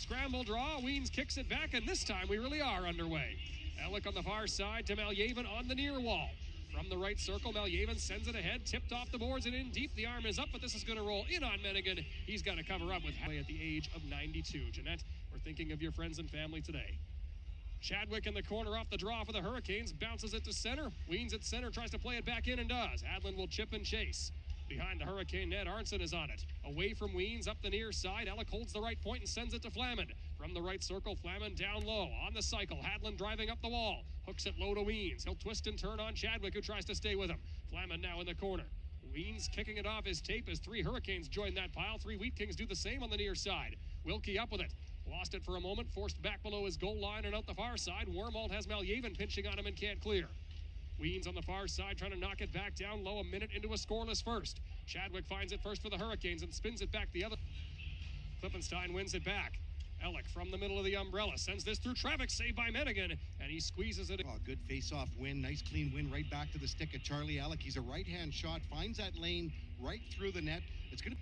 Scramble draw, Weens kicks it back, and this time we really are underway. Elick on the far side to Malyaven on the near wall. From the right circle, Malyaven sends it ahead, tipped off the boards and in deep. The arm is up, but this is going to roll in on Mennigan. He's got to cover up with at the age of 92. Jeanette, we're thinking of your friends and family today. Chadwick in the corner off the draw for the Hurricanes, bounces it to center. Weens at center, tries to play it back in and does. Adlin will chip and chase. Behind the Hurricane net, Arnson is on it. Away from Weens, up the near side. Elick holds the right point and sends it to Flamand. From the right circle, Flamand down low. On the cycle, Hadlin driving up the wall. Hooks it low to Weens. He'll twist and turn on Chadwick, who tries to stay with him. Flamand now in the corner. Weens kicking it off his tape as 3 Hurricanes join that pile. 3 Wheat Kings do the same on the near side. Wilkie up with it. Lost it for a moment, forced back below his goal line and out the far side. Wormald has Malyaven pinching on him and can't clear. Weens on the far side trying to knock it back down low, a minute into a scoreless first. Chadwick finds it first for the Hurricanes and spins it back the other. Klippenstein wins it back. Elick from the middle of the umbrella sends this through traffic, saved by Mennigan, and he squeezes it. Oh, good face-off win, nice clean win right back to the stick of Charlie Elick. He's a right-hand shot, finds that lane right through the net. It's going to...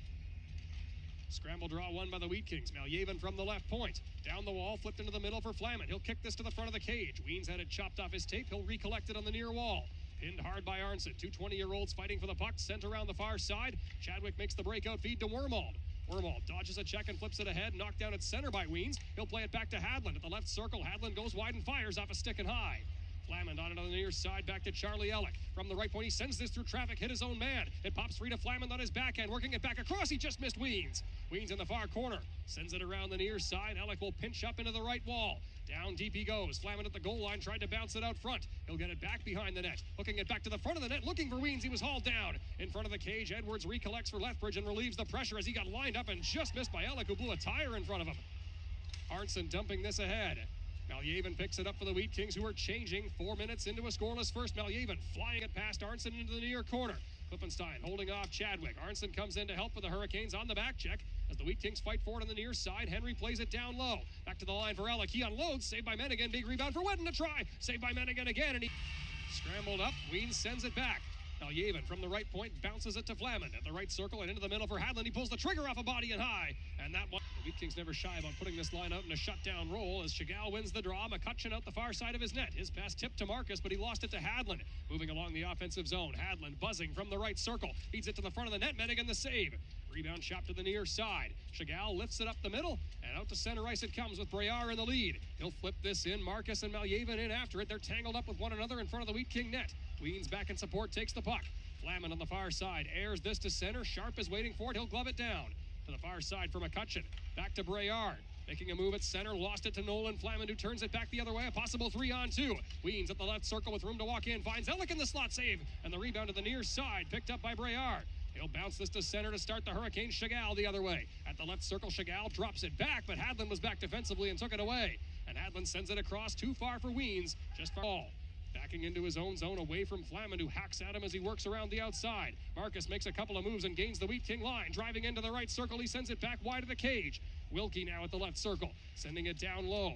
Scramble draw won by the Wheat Kings. Malyaven from the left point. Down the wall, flipped into the middle for Flamand. He'll kick this to the front of the cage. Weens had it chopped off his tape. He'll recollect it on the near wall. Pinned hard by Arnson. 2 20-year-olds fighting for the puck. Sent around the far side. Chadwick makes the breakout feed to Wormald. Wormald dodges a check and flips it ahead. Knocked down at center by Weens. He'll play it back to Hadlin. At the left circle, Hadlin goes wide and fires off a stick and high. Flamand on it on the near side, back to Charlie Elick. From the right point, he sends this through traffic, hit his own man. It pops free to Flamand on his backhand, working it back across. He just missed Weens. Weens in the far corner, sends it around the near side. Elick will pinch up into the right wall. Down deep he goes. Flamand at the goal line, tried to bounce it out front. He'll get it back behind the net. Hooking it back to the front of the net, looking for Weens. He was hauled down. In front of the cage, Edwards recollects for Lethbridge and relieves the pressure as he got lined up and just missed by Elick, who blew a tire in front of him. Arnson dumping this ahead. Malyaven picks it up for the Wheat Kings, who are changing 4 minutes into a scoreless first. Malyaven flying it past Arnson into the near corner. Klippenstein holding off Chadwick. Arnson comes in to help for the Hurricanes on the back check. As the Wheat Kings fight for it on the near side, Henry plays it down low. Back to the line for Elick. He unloads, saved by Mennigan. Big rebound for Wedden to try. Saved by Mennigan again, and he scrambled up. Weens sends it back. Malyaven from the right point bounces it to Flamand at the right circle and into the middle for Hadlin. He pulls the trigger off a body and high, and that one. The Wheat Kings never shy about putting this line out in a shutdown roll as Chagall wins the draw. McCutcheon out the far side of his net. His pass tipped to Marcus, but he lost it to Hadlin. Moving along the offensive zone, Hadlin buzzing from the right circle, feeds it to the front of the net. Mennigan the save. Rebound shot to the near side. Chagall lifts it up the middle, and out to center ice it comes with Breyer in the lead. He'll flip this in. Marcus and Malyaven in after it. They're tangled up with one another in front of the Wheat King net. Weens back in support, takes the puck. Flamand on the far side, airs this to center. Sharp is waiting for it. He'll glove it down. To the far side for McCutcheon. Back to Breyer. Making a move at center. Lost it to Nolan Flamand, who turns it back the other way. A possible 3-on-2. Weens at the left circle with room to walk in. Finds Elick in the slot save. And the rebound to the near side. Picked up by Breyer. He'll bounce this to center to start the Hurricanes. Chagall the other way. At the left circle, Chagall drops it back, but Hadlin was back defensively and took it away. And Hadlin sends it across too far for Weens. Just for all. Backing into his own zone away from Flamand, who hacks at him as he works around the outside. Marcus makes a couple of moves and gains the Wheat King line. Driving into the right circle, he sends it back wide of the cage. Wilkie now at the left circle, sending it down low.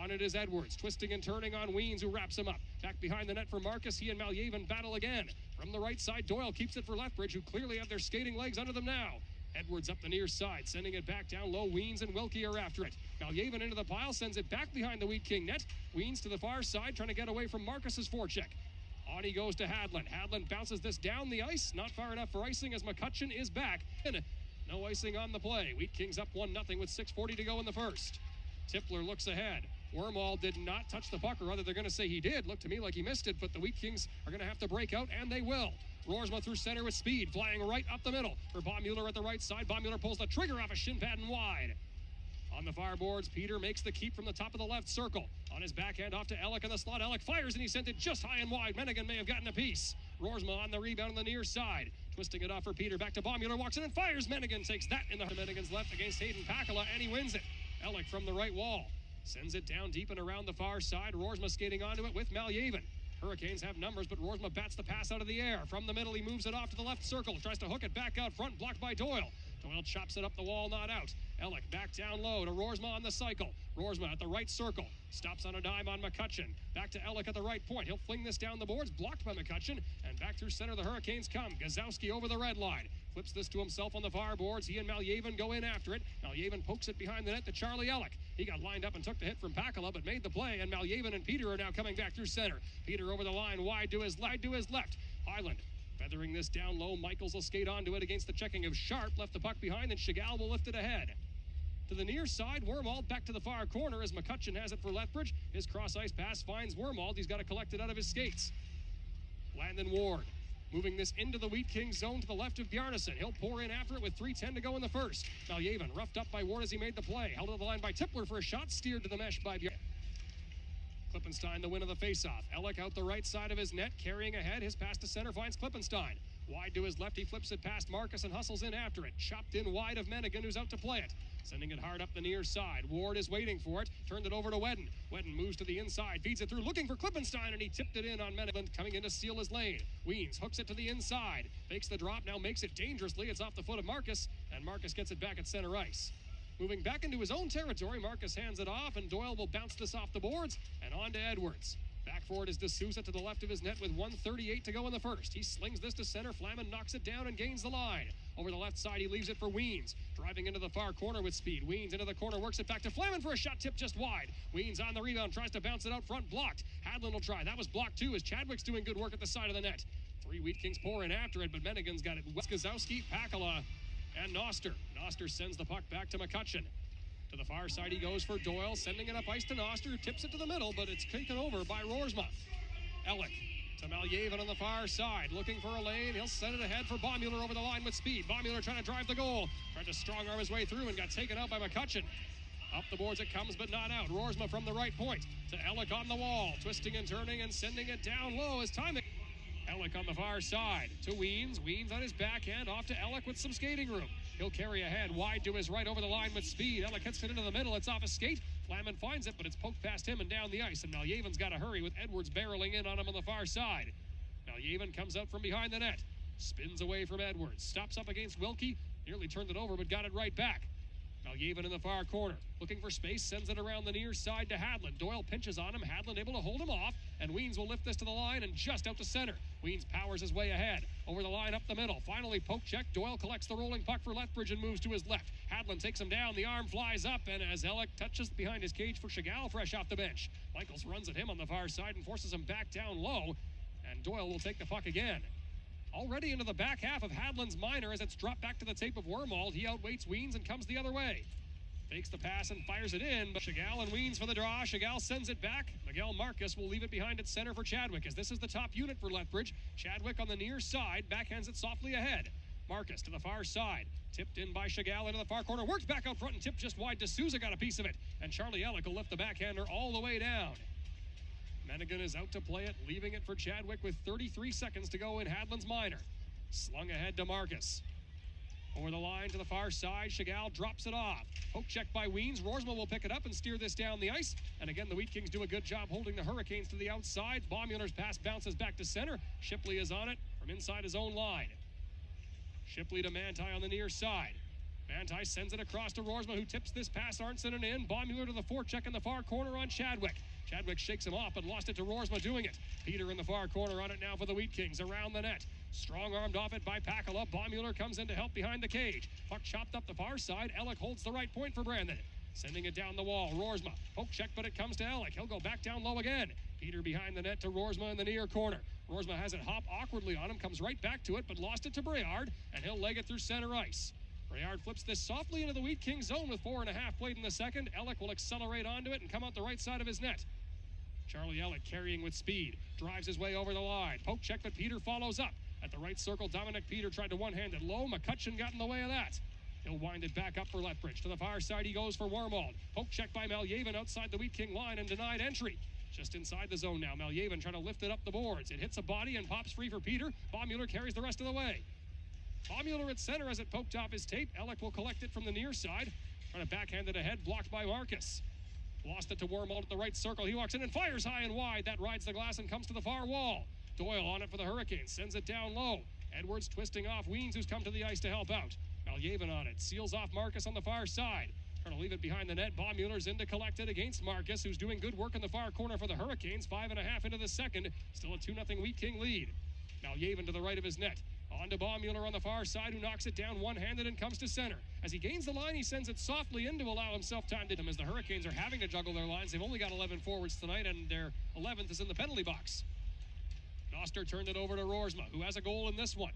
On it is Edwards, twisting and turning on Weens, who wraps him up. Back behind the net for Marcus, he and Malyaven battle again. From the right side, Doyle keeps it for Lethbridge, who clearly have their skating legs under them now. Edwards up the near side, sending it back down low. Weens and Wilkie are after it. Malyaven into the pile, sends it back behind the Wheat King net. Weens to the far side, trying to get away from Marcus's forecheck. On he goes to Hadlin. Hadlin bounces this down the ice. Not far enough for icing as McCutcheon is back. No icing on the play. Wheat Kings up 1-0 with 6:40 to go in the first. Tipler looks ahead. Wormald did not touch the puck, or rather they're going to say he did. Looked to me like he missed it, but the Wheat Kings are going to have to break out, and they will. Roersma through center with speed, flying right up the middle for Baumüller at the right side. Baumüller pulls the trigger off a shin pad and wide. On the far boards, Peter makes the keep from the top of the left circle. On his backhand off to Elick in the slot. Elick fires and he sent it just high and wide. Mennigan may have gotten a piece. Roersma on the rebound on the near side. Twisting it off for Peter. Back to Baumüller. Walks in and fires. Mennigan takes that in the Mennigan's left against Hayden Pakala, and he wins it. Elick from the right wall. Sends it down deep and around the far side. Roersma skating onto it with Malyaven. Hurricanes have numbers, but Roersma bats the pass out of the air. From the middle, he moves it off to the left circle. Tries to hook it back out front, blocked by Doyle. Doyle chops it up the wall, not out. Elick back down low to Rorsma on the cycle. Rorsma at the right circle. Stops on a dime on McCutcheon. Back to Elick at the right point. He'll fling this down the boards. Blocked by McCutcheon. And back through center the Hurricanes come. Gazowski over the red line. Flips this to himself on the far boards. He and Maljavin go in after it. Maljavin pokes it behind the net to Charlie Elick. He got lined up and took the hit from Pakala, but made the play. And Maljavin and Peter are now coming back through center. Peter over the line, wide to his left. Highland feathering this down low. Michaels will skate onto it against the checking of Sharp. Left the puck behind, and Chagall will lift it ahead. To the near side, Wormald back to the far corner as McCutcheon has it for Lethbridge. His cross-ice pass finds Wormald. He's got to collect it out of his skates. Landon Ward moving this into the Wheat Kings zone to the left of Bjarnason. He'll pour in after it with 3:10 to go in the first. Maljavin roughed up by Ward as he made the play. Held to the line by Tipler for a shot, steered to the mesh by Bjarnason. Klippenstein the win of the faceoff. Elick out the right side of his net, carrying ahead. His pass to center finds Klippenstein. Wide to his left, he flips it past Marcus and hustles in after it. Chopped in wide of Mennigan, who's out to play it. Sending it hard up the near side. Ward is waiting for it. Turned it over to Wedden. Wedden moves to the inside, feeds it through, looking for Klippenstein, and he tipped it in on Mennigan, coming in to seal his lane. Weens hooks it to the inside. Fakes the drop, now makes it dangerously. It's off the foot of Marcus, and Marcus gets it back at center ice. Moving back into his own territory, Marcus hands it off, and Doyle will bounce this off the boards and on to Edwards. Back forward is D'Souza to the left of his net with 1:38 to go in the first. He slings this to center. Flaman knocks it down and gains the line. Over the left side, he leaves it for Weens. Driving into the far corner with speed. Weens into the corner, works it back to Flaman for a shot tip just wide. Weens on the rebound, tries to bounce it out front, blocked. Hadlin will try. That was blocked too, as Chadwick's doing good work at the side of the net. 3 Wheat Kings pour in after it, but Mennigan's got it. Gazowski, Pakala, and Noster. Noster sends the puck back to McCutcheon. To the far side he goes for Doyle, sending it up ice to Noster, who tips it to the middle, but it's taken over by Rorsma. Elick to Maljavin on the far side, looking for a lane. He'll send it ahead for Baumüller over the line with speed. Baumüller trying to drive the goal. Tried to strong arm his way through and got taken out by McCutcheon. Up the boards it comes, but not out. Rorsma from the right point to Elick on the wall, twisting and turning and sending it down low as time. Elick on the far side to Weens. Weens on his backhand, off to Elick with some skating room. He'll carry ahead, wide to his right over the line with speed. Elick hits it into the middle. It's off a skate. Flaman finds it, but it's poked past him and down the ice. And Maljavin's got to hurry with Edwards barreling in on him on the far side. Maljavin comes out from behind the net. Spins away from Edwards. Stops up against Wilkie. Nearly turned it over, but got it right back. Maljavin in the far corner. Looking for space, sends it around the near side to Hadlin. Doyle pinches on him. Hadlin able to hold him off, and Weens will lift this to the line and just out to center. Weens powers his way ahead. Over the line, up the middle. Finally, poke check. Doyle collects the rolling puck for Lethbridge and moves to his left. Hadlin takes him down. The arm flies up, and as Elick touches behind his cage for Chagall, fresh off the bench. Michaels runs at him on the far side and forces him back down low, and Doyle will take the puck again. Already into the back half of Hadlin's minor as it's dropped back to the tape of Wormald. He outweights Weens and comes the other way. Fakes the pass and fires it in, but Chagall and Weens for the draw. Chagall sends it back. Miguel Marcus will leave it behind at center for Chadwick, as this is the top unit for Lethbridge. Chadwick on the near side, backhands it softly ahead. Marcus to the far side, tipped in by Chagall into the far corner, works back out front and tipped just wide. D'Souza got a piece of it, and Charlie Elick will lift the backhander all the way down. Mennigan is out to play it, leaving it for Chadwick with 33 seconds to go in Hadlin's minor. Slung ahead to Marcus. Over the line to the far side, Chagall drops it off. Poke check by Weens. Rorsma will pick it up and steer this down the ice. And again, the Wheat Kings do a good job holding the Hurricanes to the outside. Baumüller's pass bounces back to center. Shipley is on it from inside his own line. Shipley to Manti on the near side. Manti sends it across to Rorsma, who tips this pass Arnson and in. Baumüller to the forecheck in the far corner on Chadwick. Chadwick shakes him off, but lost it to Rorsma doing it. Peter in the far corner on it now for the Wheat Kings, around the net. Strong-armed off it by Pakala. Baumüller comes in to help behind the cage. Puck chopped up the far side. Elick holds the right point for Brandon. Sending it down the wall. Rorsma. Poke check, but it comes to Elick. He'll go back down low again. Peter behind the net to Rorsma in the near corner. Rorsma has it hop awkwardly on him, comes right back to it, but lost it to Breard, and he'll leg it through center ice. Breard flips this softly into the Wheat Kings zone with 4.5 played in the second. Elick will accelerate onto it and come out the right side of his net. Charlie Elick carrying with speed. Drives his way over the line. Poke check, but Peter follows up. At the right circle, Dominic Peter tried to one-hand it low. McCutcheon got in the way of that. He'll wind it back up for Lethbridge. To the far side he goes for Wormald. Poke check by Maljavin outside the Wheat King line and denied entry. Just inside the zone now. Maljavin trying to lift it up the boards. It hits a body and pops free for Peter. Baumüller carries the rest of the way. Baumüller at center as it poked off his tape. Elick will collect it from the near side. Trying to backhand it ahead, blocked by Marcus. Lost it to Wormald at the right circle. He walks in and fires high and wide. That rides the glass and comes to the far wall. Doyle on it for the Hurricanes. Sends it down low. Edwards twisting off Weens, who's come to the ice to help out. Maljavin on it. Seals off Marcus on the far side. Trying to leave it behind the net. Baumuller's in to collect it against Marcus, who's doing good work in the far corner for the Hurricanes. 5.5 into the second. Still a 2-0 Wheat King lead. Malyaven to the right of his net. On to Baumuller on the far side, who knocks it down one-handed and comes to center. As he gains the line, he sends it softly in to allow himself time to him. As the Hurricanes are having to juggle their lines, they've only got 11 forwards tonight, and their 11th is in the penalty box. Noster turned it over to Roersma, who has a goal in this one.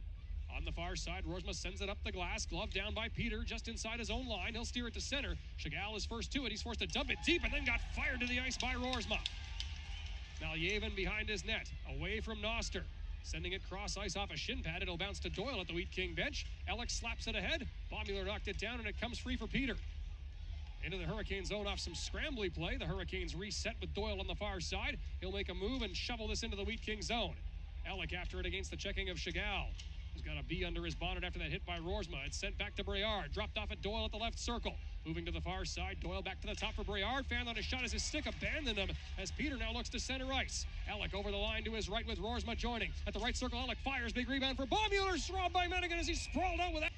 On the far side, Roersma sends it up the glass. Glove down by Peter, just inside his own line. He'll steer it to center. Chagall is first to it. He's forced to dump it deep and then got fired to the ice by Roersma. Malyaven behind his net, away from Noster. Sending it cross ice off a shin pad. It'll bounce to Doyle at the Wheat King bench. Elick slaps it ahead. Baumuller knocked it down, and it comes free for Peter. Into the Hurricane zone off some scrambly play. The Hurricanes reset with Doyle on the far side. He'll make a move and shovel this into the Wheat King zone. Elick after it against the checking of Chagall. He's got a bee under his bonnet after that hit by Roersma. It's sent back to Breard. Dropped off at Doyle at the left circle. Moving to the far side. Doyle back to the top for Breard. Fanned on his shot as his stick abandoned him as Peter now looks to center ice. Elick over the line to his right with Roersma joining. At the right circle, Elick fires. Big rebound for Baumuller. Robbed by Mennigan as he sprawled out with that.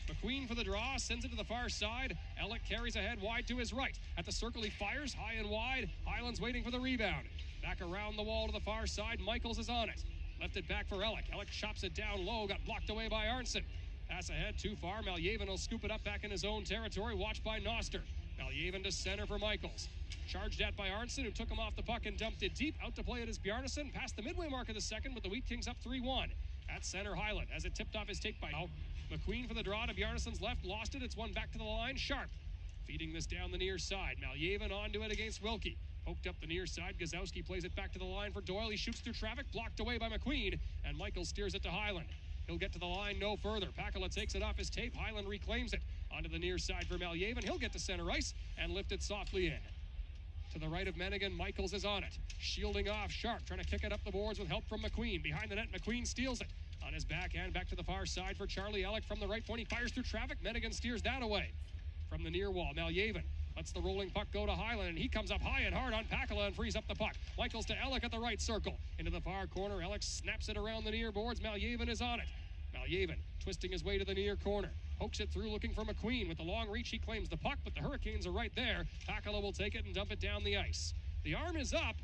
McQueen for the draw. Sends it to the far side. Elick carries ahead wide to his right. At the circle, he fires high and wide. Highland's waiting for the rebound. Back around the wall to the far side. Michaels is on it. Left it back for Elick. Elick chops it down low, got blocked away by Arnson. Pass ahead too far. Malyaven will scoop it up back in his own territory, watched by Noster. Malyaven to center for Michaels. Charged at by Arnson, who took him off the puck and dumped it deep. Out to play it is Bjarnason, past the midway mark of the second, but the Wheat Kings up 3-1. At center, Highland has it tipped off his take by McQueen for the draw to Bjarnason's left, lost it. It's one back to the line. Sharp feeding this down the near side. Malyaven onto it against Wilkie. Poked up the near side. Gazowski plays it back to the line for Doyle. He shoots through traffic, blocked away by McQueen, and Michael steers it to Highland. He'll get to the line no further. Pakala takes it off his tape. Highland reclaims it. Onto the near side for Malyaven. He'll get to center ice and lift it softly in. To the right of Mennigan, Michaels is on it. Shielding off Sharp, trying to kick it up the boards with help from McQueen. Behind the net, McQueen steals it. On his backhand, back to the far side for Charlie Elick from the right point. He fires through traffic. Mennigan steers that away. From the near wall, Malyaven lets the rolling puck go to Highland, and he comes up high and hard on Pakala and frees up the puck. Michaels to Elick at the right circle. Into the far corner, Elick snaps it around the near boards. Malyaven is on it. Malyaven twisting his way to the near corner. Pokes it through looking for McQueen. With the long reach, he claims the puck, but the Hurricanes are right there. Pakala will take it and dump it down the ice. The arm is up,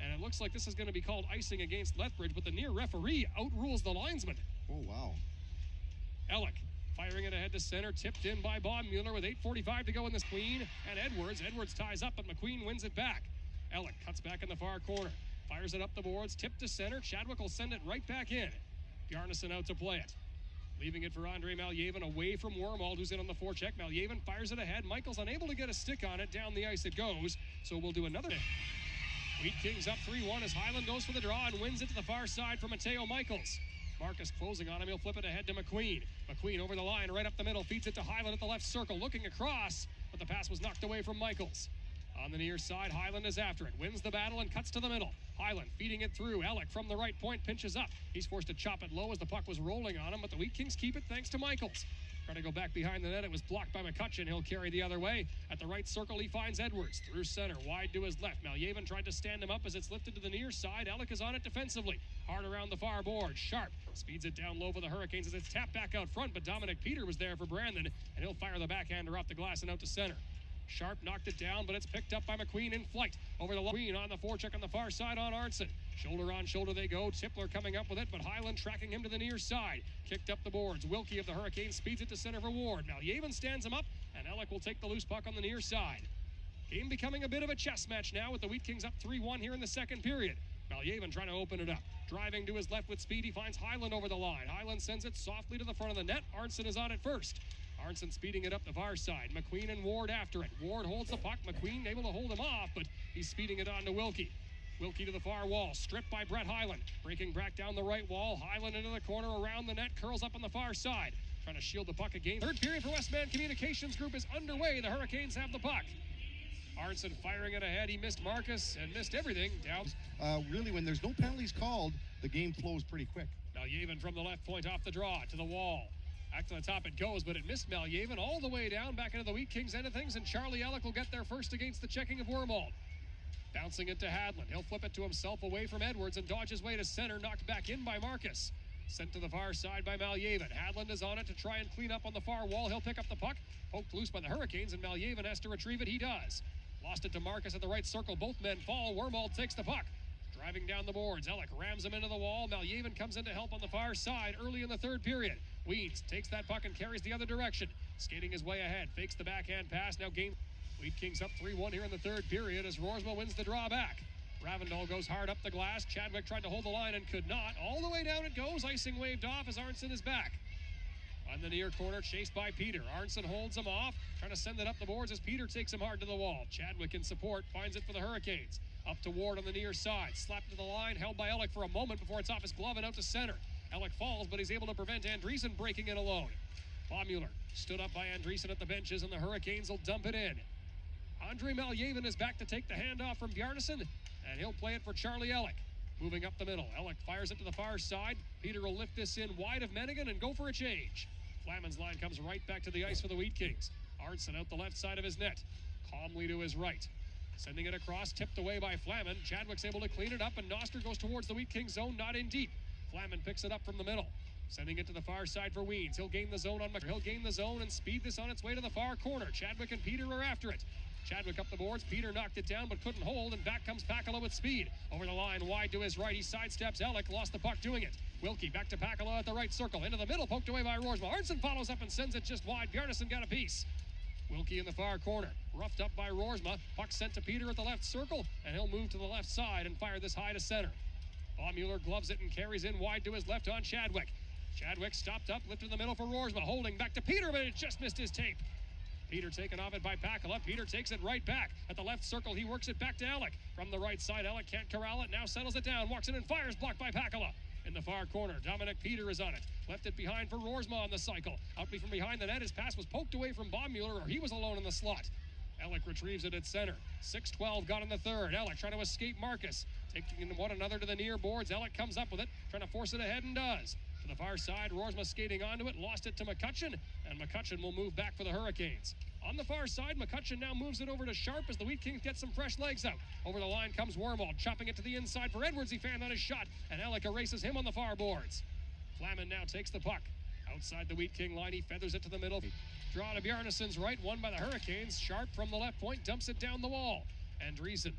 and it looks like this is going to be called icing against Lethbridge, but the near referee outrules the linesman. Oh, wow. Elick firing it ahead to center, tipped in by Baumuller with 8:45 to go in this. Queen and Edwards. Edwards ties up, but McQueen wins it back. Elick cuts back in the far corner. Fires it up the boards, tipped to center. Chadwick will send it right back in. Bjarnason out to play it. Leaving it for Andre Malyaven away from Wormald, who's in on the forecheck. Malyaven fires it ahead. Michael's unable to get a stick on it. Down the ice it goes. So we'll do another. Wheat Kings up 3-1 as Highland goes for the draw and wins it to the far side for Mateo Michaels. Marcus closing on him. He'll flip it ahead to McQueen. McQueen over the line, right up the middle. Feeds it to Highland at the left circle. Looking across, but the pass was knocked away from Michaels. On the near side, Highland is after it. Wins the battle and cuts to the middle. Highland feeding it through. Elick from the right point pinches up. He's forced to chop it low as the puck was rolling on him, but the Wheat Kings keep it thanks to Michaels. Trying to go back behind the net. It was blocked by McCutcheon. He'll carry the other way. At the right circle, he finds Edwards. Through center, wide to his left. Malyaven tried to stand him up as it's lifted to the near side. Elick is on it defensively. Hard around the far board. Sharp speeds it down low for the Hurricanes as it's tapped back out front, but Dominic Peter was there for Brandon, and he'll fire the backhander off the glass and out to center. Sharp knocked it down, but it's picked up by McQueen in flight. Over the line on the forecheck on the far side on Arnson. Shoulder on shoulder they go. Tipler coming up with it, but Highland tracking him to the near side. Kicked up the boards. Wilkie of the Hurricanes speeds it to center for Ward. Malyaven stands him up, and Elick will take the loose puck on the near side. Game becoming a bit of a chess match now with the Wheat Kings up 3-1 here in the second period. Malyaven trying to open it up. Driving to his left with speed, he finds Highland over the line. Highland sends it softly to the front of the net. Arnson is on it first. Arnson speeding it up the far side. McQueen and Ward after it. Ward holds the puck. McQueen able to hold him off, but he's speeding it on to Wilkie. Wilkie to the far wall. Stripped by Brett Highland. Breaking back down the right wall. Highland into the corner around the net. Curls up on the far side. Trying to shield the puck again. Third period for Westman Communications Group is underway. The Hurricanes have the puck. Arnson firing it ahead. He missed Marcus and missed everything. Down. Really, when there's no penalties called, the game flows pretty quick. Malyaven from the left point off the draw to the wall. Back to the top it goes, but it missed Malyaven all the way down back into the Wheat Kings end of things, and Charlie Elick will get there first against the checking of Wormald. Bouncing it to Hadland. He'll flip it to himself away from Edwards and dodge his way to center, knocked back in by Marcus. Sent to the far side by Maljevin. Hadland is on it to try and clean up on the far wall. He'll pick up the puck. Poked loose by the Hurricanes, and Maljevin has to retrieve it. He does. Lost it to Marcus at the right circle. Both men fall. Wormald takes the puck. Driving down the boards. Elick rams him into the wall. Maljevin comes in to help on the far side early in the third period. Weens takes that puck and carries the other direction. Skating his way ahead. Fakes the backhand pass. Now game. Wheat Kings up 3-1 here in the third period as Roersma wins the draw back. Ravindal goes hard up the glass. Chadwick tried to hold the line and could not. All the way down it goes. Icing waved off as Arnson is back. On the near corner, chased by Peter. Arnson holds him off, trying to send it up the boards as Peter takes him hard to the wall. Chadwick in support, finds it for the Hurricanes. Up to Ward on the near side. Slapped to the line, held by Elick for a moment before it's off his glove and out to center. Elick falls, but he's able to prevent Andreessen breaking in alone. Baumüller stood up by Andreessen at the benches, and the Hurricanes will dump it in. Andre Maljevin is back to take the handoff from Bjarnason, and he'll play it for Charlie Elick. Moving up the middle, Elick fires it to the far side. Peter will lift this in wide of Mennigan and go for a change. Flaman's line comes right back to the ice for the Wheat Kings. Arnson out the left side of his net, calmly to his right. Sending it across, tipped away by Flaman. Chadwick's able to clean it up, and Noster goes towards the Wheat Kings zone, not in deep. Flaman picks it up from the middle, sending it to the far side for Weens. He'll gain the zone and speed this on its way to the far corner. Chadwick and Peter are after it. Chadwick up the boards. Peter knocked it down but couldn't hold, and back comes Pakala with speed. Over the line, wide to his right. He sidesteps Elick, lost the puck doing it. Wilkie back to Pakala at the right circle. Into the middle, poked away by Roersma. Arnson follows up and sends it just wide. Bjarnason got a piece. Wilkie in the far corner. Roughed up by Roersma. Puck sent to Peter at the left circle, and he'll move to the left side and fire this high to center. Baumüller gloves it and carries in wide to his left on Chadwick. Chadwick stopped up, lifted in the middle for Roersma. Holding back to Peter, but it just missed his tape. Peter taken off it by Pakala. Peter takes it right back. At the left circle, he works it back to Elick. From the right side, Elick can't corral it. Now settles it down. Walks in and fires. Blocked by Pakala. In the far corner, Dominic Peter is on it. Left it behind for Roersma on the cycle. Out from behind the net, his pass was poked away from Baumüller, or he was alone in the slot. Elick retrieves it at center. 6-12 got in the third. Elick trying to escape Marcus. Taking one another to the near boards. Elick comes up with it, trying to force it ahead and does. To the far side, Roersma skating onto it, lost it to McCutcheon, and McCutcheon will move back for the Hurricanes. On the far side, McCutcheon now moves it over to Sharp as the Wheat Kings get some fresh legs out. Over the line comes Wormald, chopping it to the inside for Edwards. He fanned on his shot, and Elick erases him on the far boards. Flaman now takes the puck. Outside the Wheat King line, he feathers it to the middle. Draw to Bjarnason's right, won by the Hurricanes. Sharp from the left point, dumps it down the wall. Andreessen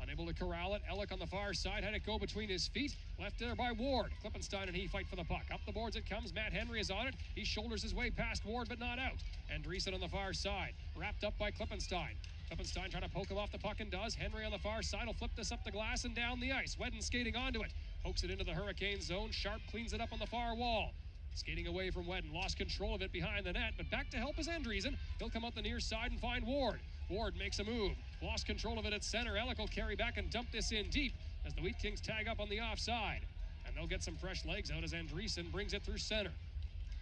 unable to corral it. Elick on the far side had it go between his feet. Left there by Ward. Klippenstein and he fight for the puck. Up the boards it comes. Matt Henry is on it. He shoulders his way past Ward, but not out. Andreessen on the far side. Wrapped up by Klippenstein. Klippenstein trying to poke him off the puck and does. Henry on the far side will flip this up the glass and down the ice. Wedden skating onto it. Pokes it into the Hurricane zone. Sharp cleans it up on the far wall. Skating away from Wedden. Lost control of it behind the net, but back to help is Andreessen. He'll come up the near side and find Ward. Ward makes a move. Lost control of it at center. Elick will carry back and dump this in deep as the Wheat Kings tag up on the offside. And they'll get some fresh legs out as Andreessen brings it through center.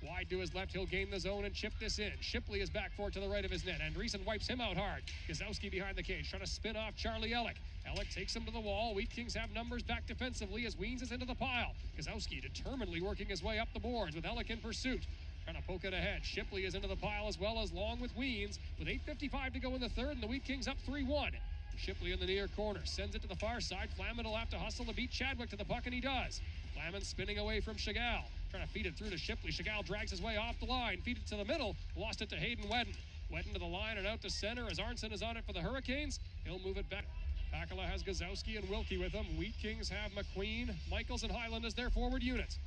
Wide to his left, he'll gain the zone and chip this in. Shipley is back for it to the right of his net. Andreessen wipes him out hard. Gazowski behind the cage, trying to spin off Charlie Elick. Elick takes him to the wall. Wheat Kings have numbers back defensively as Weens is into the pile. Gazowski determinedly working his way up the boards with Elick in pursuit. Trying to poke it ahead. Shipley is into the pile as well as Long with Weens. With 8:55 to go in the third, and the Wheat Kings up 3-1. Shipley in the near corner. Sends it to the far side. Flaman will have to hustle to beat Chadwick to the puck, and he does. Flaman spinning away from Chagall. Trying to feed it through to Shipley. Chagall drags his way off the line. Feed it to the middle. Lost it to Hayden Wedden. Wedden to the line and out to center as Arnson is on it for the Hurricanes. He'll move it back. Pakala has Gazowski and Wilkie with him. Wheat Kings have McQueen, Michaels, and Highland as their forward unit.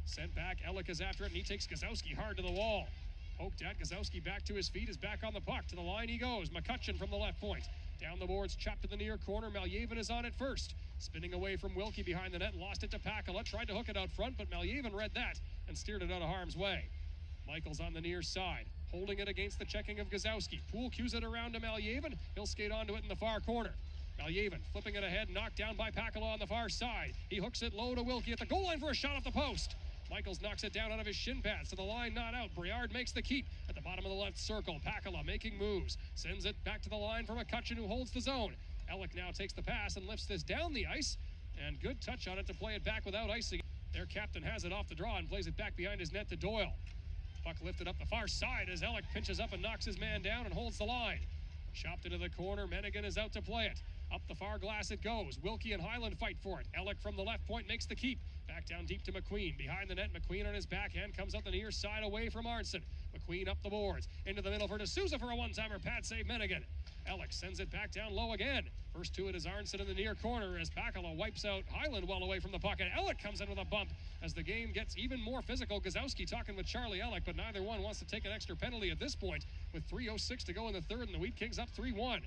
Sent back, Elick is after it, and he takes Gazowski hard to the wall. Poked at, Gazowski back to his feet, is back on the puck. To the line he goes. McCutcheon from the left point. Down the boards, chopped to the near corner. Maljevin is on it first. Spinning away from Wilkie behind the net, lost it to Pakala. Tried to hook it out front, but Maljevin read that and steered it out of harm's way. Michaels on the near side, holding it against the checking of Gazowski. Poole cues it around to Maljevin. He'll skate onto it in the far corner. Maljevin flipping it ahead, knocked down by Pakala on the far side. He hooks it low to Wilkie at the goal line for a shot off the post. Michaels knocks it down out of his shin pads to the line, not out. Briard makes the keep at the bottom of the left circle. Pakala making moves, sends it back to the line for McCutcheon, who holds the zone. Elick now takes the pass and lifts this down the ice, and good touch on it to play it back without icing. Their captain has it off the draw and plays it back behind his net to Doyle. Puck lifted up the far side as Elick pinches up and knocks his man down and holds the line. Chopped into the corner. Mennigan is out to play it. Up the far glass it goes. Wilkie and Highland fight for it. Elick from the left point makes the keep. Back down deep to McQueen. Behind the net, McQueen on his backhand comes up the near side away from Arnson. McQueen up the boards. Into the middle for D'Souza for a one-timer. Pad save Mennigan. Elick sends it back down low again. First to it is Arnson in the near corner as Bakala wipes out Hyland well away from the puck. And Elick comes in with a bump as the game gets even more physical. Gazowski talking with Charlie Elick, but neither one wants to take an extra penalty at this point with 3:06 to go in the third, and the Wheat Kings up 3-1.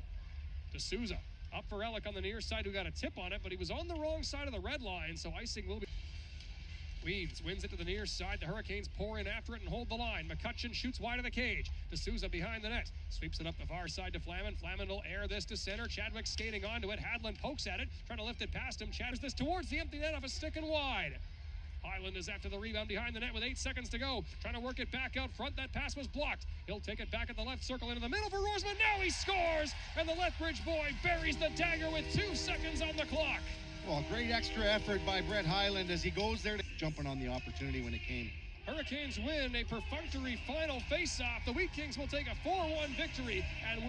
D'Souza up for Elick on the near side, who got a tip on it, but he was on the wrong side of the red line, so icing will be... Weens wins it to the near side. The Hurricanes pour in after it and hold the line. McCutcheon shoots wide of the cage. D'Souza behind the net. Sweeps it up the far side to Flaman. Flaman will air this to center. Chadwick skating onto it. Hadland pokes at it, trying to lift it past him. Chad this towards the empty net off a stick and wide. Hyland is after the rebound behind the net with 8 seconds to go. Trying to work it back out front. That pass was blocked. He'll take it back at the left circle into the middle for Roseman. Now he scores! And the Lethbridge boy buries the dagger with 2 seconds on the clock. Well, great extra effort by Brett Hyland as he goes there, jumping on the opportunity when it came. Hurricanes win a perfunctory final face-off. The Wheat Kings will take a 4-1 victory and